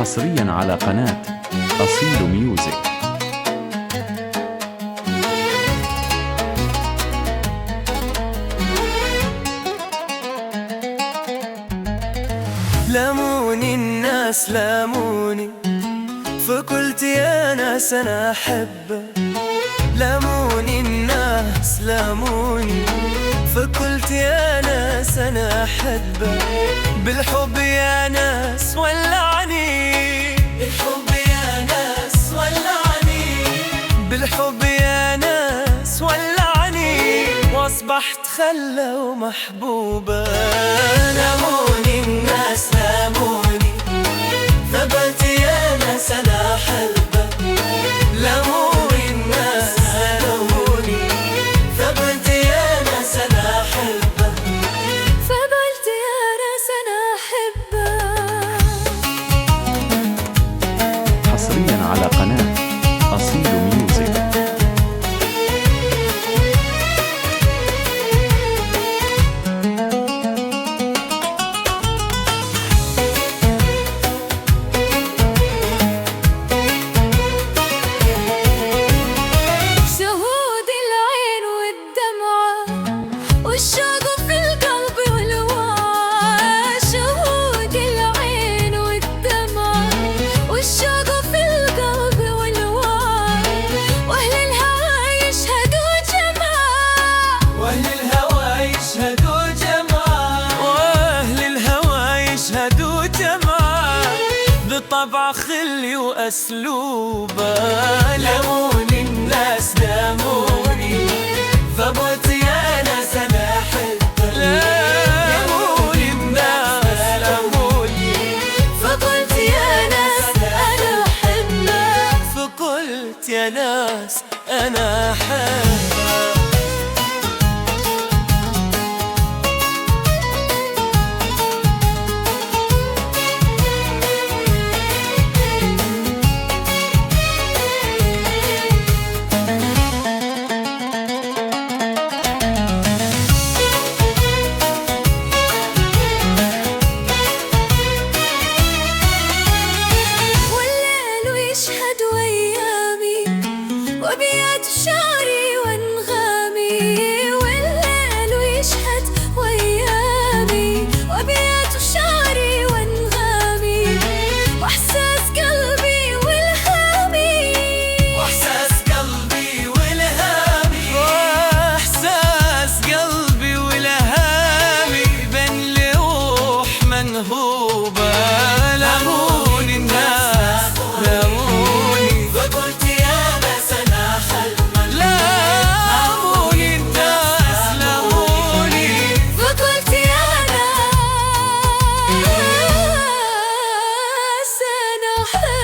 حصريا على قناة أصيل ميوزك. لاموني الناس لاموني، فقلت يا ناس أنا أحبه. لاموني الناس لاموني، فقلت يا ناس أنا أحبه. بالحب يا ناس ولعني، بالحب يا ناس ولعني، بالحب يا ناس ولعني، وأصبحت خلة ومحبوبة. لاموني الناس لاموني، ثبت يا ناس أنا أحبه. لاموني الناس لاموني، ثبت يا ناس أنا أحبه. فقلت يا ناس أنا أحبه. حصريا على قناة أصيل ميوزك. والشوق في القلب والوعي، شهود العين والدمع، والشوق في القلب والوعي، وأهل الهوى يشهدوا جمعة، وأهل الهوى يشهدوا جمعة، وأهل الهوى يشهدوا جمعة، بطبع خلي وأسلوبه. لاموني الناس لاموني، ثبت يا ناس أنا أحبه. لاموني الناس لاموني، فقلت يا ناس أنا أحبه. فقلت يا ناس أنا أحبه. يشهد ويامي وأبيات شعري وأنغامي، والليل يشهد ويامي وأبيات شعري وأنغامي، وإحساس قلبي والهامي، وإحساس قلبي والهامي، وإحساس قلبي والهامي، بين لروح منهوبة. لاموني الناس لاموني، فقلت يا ناس أنا أحبه. لاموني الناس لاموني، فقلت يا ناس أنا أحبه.